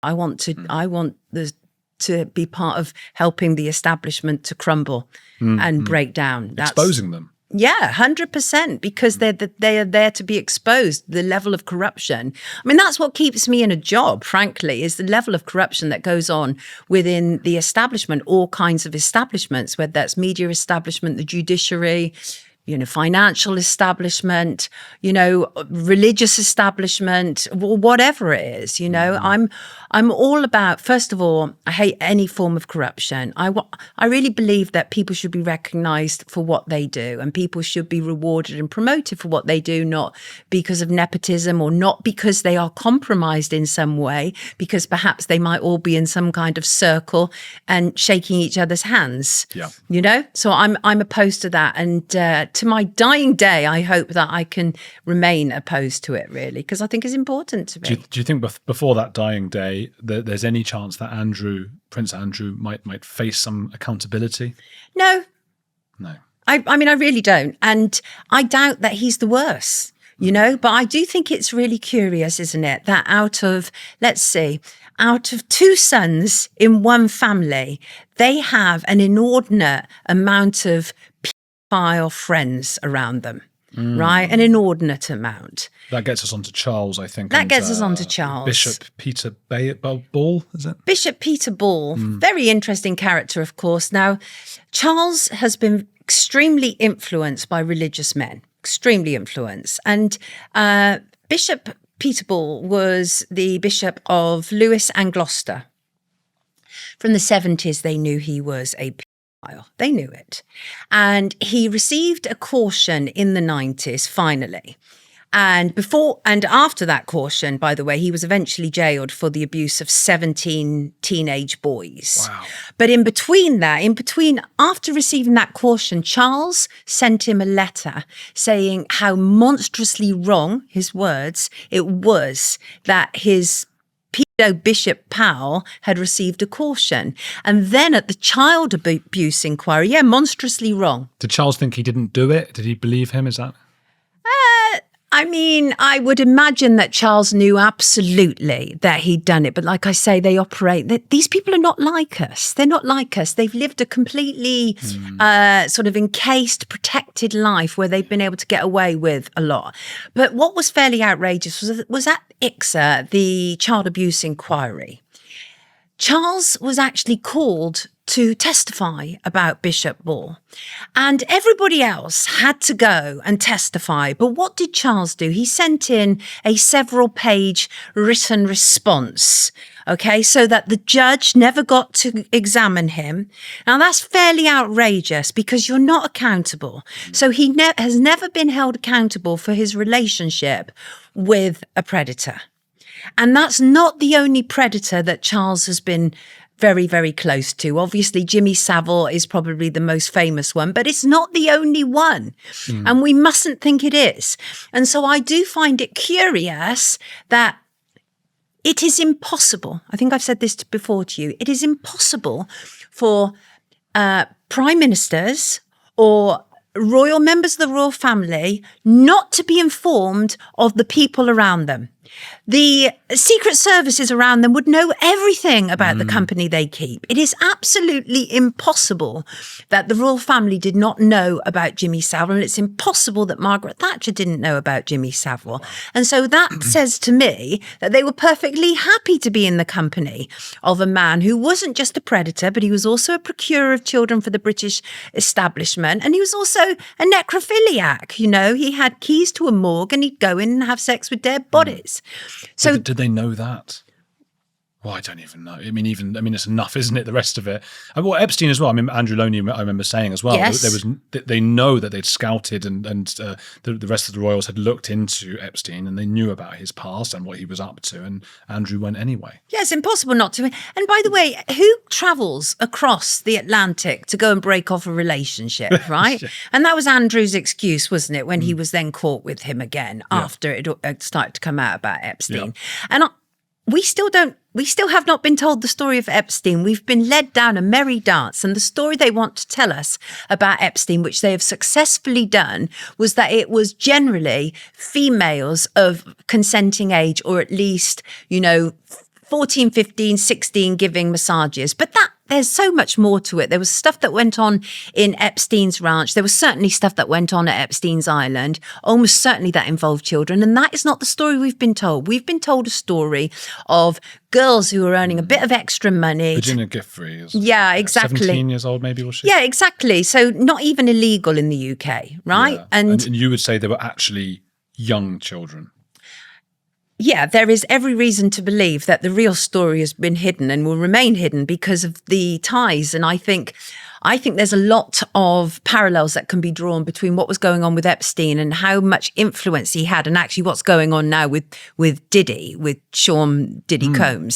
I want to be part of helping the establishment to crumble and break down. Exposing them. Yeah, 100%, because they are there to be exposed. The level of corruption. I mean, that's what keeps me in a job, frankly, is the level of corruption that goes on within the establishment, all kinds of establishments, whether that's media establishment, the judiciary, financial establishment, religious establishment, whatever it is, I'm all about, first of all, I hate any form of corruption. I really believe that people should be recognized for what they do, and people should be rewarded and promoted for what they do, not because of nepotism or not because they are compromised in some way, because perhaps they might all be in some kind of circle and shaking each other's hands. Yeah. So I'm opposed to that. And to my dying day, I hope that I can remain opposed to it, really, because I think it's important to be. Do you think before that dying day, there's any chance that Prince Andrew might face some accountability? No. I mean, I really don't. And I doubt that he's the worst, but I do think it's really curious, isn't it, that out of two sons in one family, they have an inordinate amount of pedophile friends around them. Right? An inordinate amount. That gets us onto Charles, I think. That gets us onto Charles. Bishop Peter Ball, is it? Bishop Peter Ball. Very interesting character, of course. Now, Charles has been extremely influenced by religious men. Extremely influenced. And Bishop Peter Ball was the Bishop of Lewes and Gloucester. From the 70s, they knew he was a They knew it. And he received a caution in the 90s, finally. And before and after that caution, by the way, he was eventually jailed for the abuse of 17 teenage boys. Wow. But after receiving that caution, Charles sent him a letter saying how monstrously wrong, his words, it was that his Bishop Powell had received a caution. And then at the child abuse inquiry, monstrously wrong. Did Charles think he didn't do it? Did he believe him? Is that? I mean, I would imagine that Charles knew absolutely that he'd done it. But like I say, these people are not like us. They're not like us. They've lived a completely sort of encased, protected life where they've been able to get away with a lot. But what was fairly outrageous was at ICSA, the child abuse inquiry. Charles was actually called to testify about Bishop Ball, and everybody else had to go and testify. But what did Charles do? He sent in a several-page written response, so that the judge never got to examine him. Now, that's fairly outrageous because you're not accountable. So he has never been held accountable for his relationship with a predator. And that's not the only predator that Charles has been very, very close to. Obviously, Jimmy Savile is probably the most famous one, but it's not the only one. And we mustn't think it is. And so I do find it curious that it is impossible. I think I've said this before to you. It is impossible for prime ministers or royal members of the royal family not to be informed of the people around them. The secret services around them would know everything about the company they keep. It is absolutely impossible that the royal family did not know about Jimmy Savile, and it's impossible that Margaret Thatcher didn't know about Jimmy Savile. And so that says to me that they were perfectly happy to be in the company of a man who wasn't just a predator, but he was also a procurer of children for the British establishment. And he was also a necrophiliac. He had keys to a morgue and he'd go in and have sex with dead bodies. So did they know that? Well, I don't even know. I mean, it's enough, isn't it? The rest of it. And well, Epstein as well. I mean, Andrew Loney, I remember saying as well, yes. They know that they'd scouted and the rest of the royals had looked into Epstein and they knew about his past and what he was up to. And Andrew went anyway. Yeah, it's impossible not to. And by the way, who travels across the Atlantic to go and break off a relationship, right? Yeah. And that was Andrew's excuse, wasn't it, when he was then caught with him again after it started to come out about Epstein. Yeah. And we still have not been told the story of Epstein. We've been led down a merry dance, and the story they want to tell us about Epstein, which they have successfully done, was that it was generally females of consenting age, or at least, 14, 15, 16 giving massages. But there's so much more to it. There was stuff that went on in Epstein's ranch. There was certainly stuff that went on at Epstein's Island, almost certainly that involved children. And that is not the story we've been told. We've been told a story of girls who are earning a bit of extra money. Virginia Giffrey is yeah, exactly. 17 years old, maybe, was she? Yeah, exactly. So not even illegal in the UK, right? Yeah. And you would say they were actually young children. Yeah, there is every reason to believe that the real story has been hidden and will remain hidden because of the ties. And I think there's a lot of parallels that can be drawn between what was going on with Epstein and how much influence he had, and actually what's going on now with Diddy, with Sean Diddy Combs.